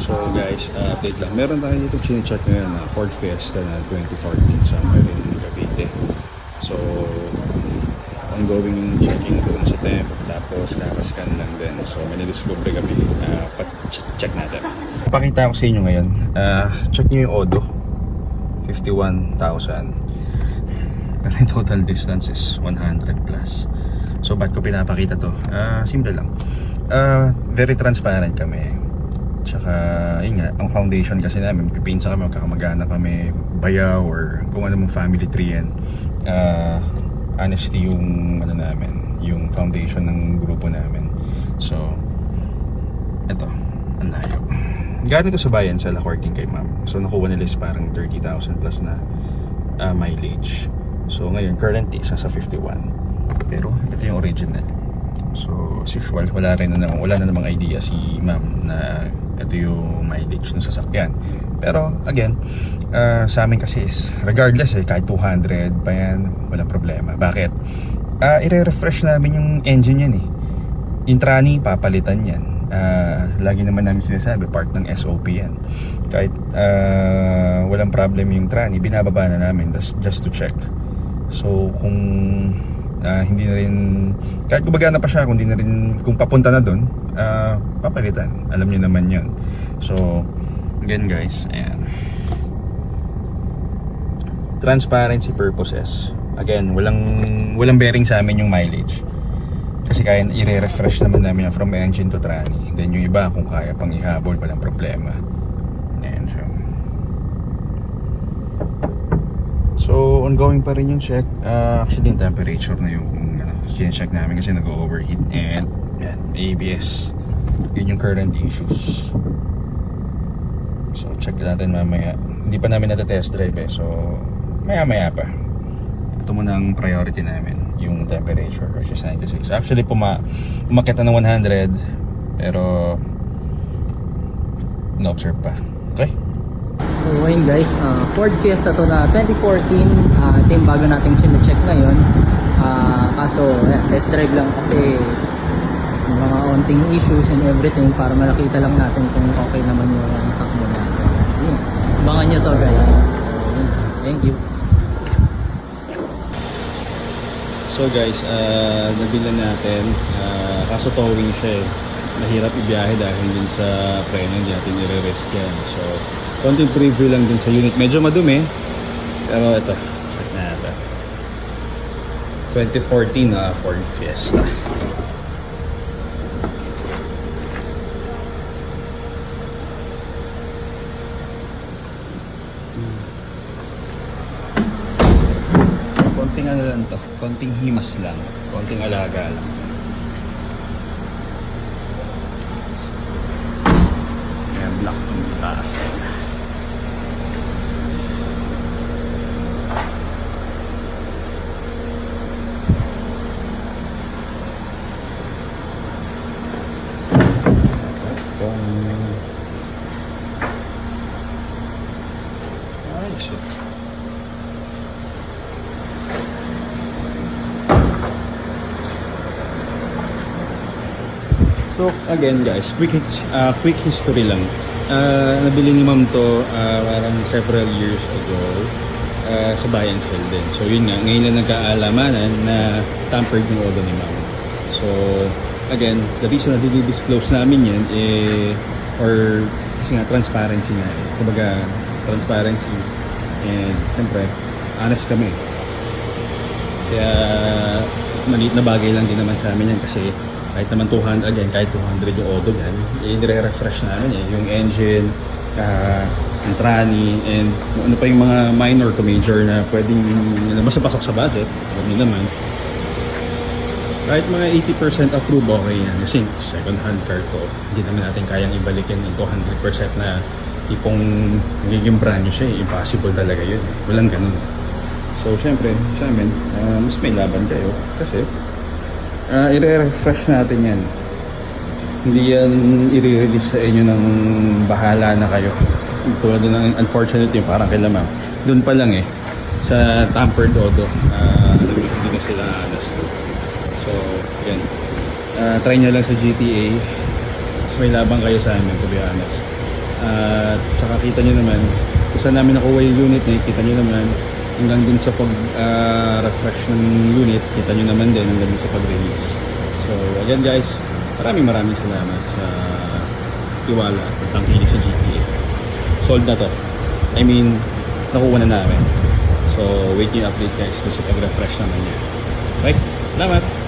So guys, update lang. Meron tayo dito chine-check ngayon na Ford Fiesta na 2014 somewhere in Cavite. So, ongoing yung checking doon sa temp. Tapos nakascan lang din. So may na-discover kami. Check natin. Pakita ko sa inyo ngayon. Check nyo yung Odo. 51,000. Pero yung total distance is 100 plus. So ba't ko pinapakita to? Simple lang. Very transparent kami. Tsaka, yun nga, ang foundation kasi namin, pipinsa kami, magkakamag-anak kami, bayaw, or kung ano mong family tree yan. Honesty yung, ano namin, yung foundation ng grupo namin. So, eto, ang layo. Galing to sa bayan sa Lacorting kay ma'am. So, nakuha nila is parang 30,000 plus na mileage. So, ngayon, currently, isa sa 51. Pero, ito yung original. So, as usual, wala na namang idea si ma'am na ito yung mileage ng sasakyan. Pero again, sa amin kasi is regardless kahit 200 pa yan, walang problema. Bakit? I-refresh namin yung engine yan yung tranny, papalitan yan. Lagi naman namin sinasabi, part ng SOP yan. Kahit walang problem yung tranny, binababa na namin just to check. So kung hindi na rin, kahit gumagana pa siya, kung papunta na doon, papalitan. Alam niyo naman yun. So again guys, ayan, transparency purposes. Again, walang bearing sa amin yung mileage, kasi kaya i-refresh naman namin from engine to tranny. Then yung iba, kung kaya pang ihabol, walang problema. Ayan siya. So ongoing pa rin yung check. Actually yung temperature na yung check namin kasi nag-overheat. And yan, ABS, yun yung current issues. So check natin mamaya. Hindi pa namin natatest drive so maya pa. Ito muna ang priority namin, yung temperature, which is 96. Actually umakyat na ng 100, pero no-observe pa. Okay. So ayun guys, Ford Fiesta to na 2014. Ito yung bago nating sine-check ngayon. Kaso test drive lang kasi mga onting issues and everything para makita lang natin kung okay naman yung takbo natin. Abangan nyo to guys. Thank you. So guys, nabila natin. Kaso towing siya mahirap ibiyahe dahil din sa preno, hindi natin nire-risk yan. So konting preview lang din sa unit. Medyo madumi, pero ito, check natin. 2014 na Ford Fiesta. Konting ano lang to, konting himas lang, konting alaga lang. Ayan, black yung taas. So again guys, quick history lang. Nabili ni ma'am to parang several years ago sa buy and sell din. So yun nga, ngayon na nagkaalamanan na tampered yung Odo ni ma'am. So again, the reason na disclose namin yan or kasi nga transparency nga kumbaga transparency, and siyempre honest kami. Kaya maliit na bagay lang din naman sa amin yan, kasi kahit naman 200, again, kahit 200 yung Odo yan, nire-refresh namin yung engine, yung tranny, and ano pa yung mga minor to major na pwedeng basta pasok sa budget. Hindi naman. Kahit mga 80% approve, okay yan. Kasi second hand car ko, hindi naman natin kayang ibalik yan into 100% na tipong magiging brand new siya. Impossible talaga yun. Walang ganun. So, syempre, sa amin, mas may laban kayo. Kasi, i-refresh natin yan. Hindi yan i-release sa inyo ng bahala na kayo. Tulad ng unfortunately, parang kay ma'am. Doon pa lang sa tampered Odo, hindi na sila honest. So, yan. Try nyo lang sa GTA. Mas may labang kayo sa amin, to be honest. At saka kita nyo naman, kung saan namin nakuha yung unit, nakikita nyo naman, hanggang dun sa pag-refresh ng unit, kita nyo naman din hanggang dun sa pag-release. So, again guys, maraming salamat sa tiwala at pagtangkilik sa GTA. Sold na to. I mean, nakuha na namin. So, wait nyo yung update guys kung sa pag-refresh naman niya. Right? Salamat!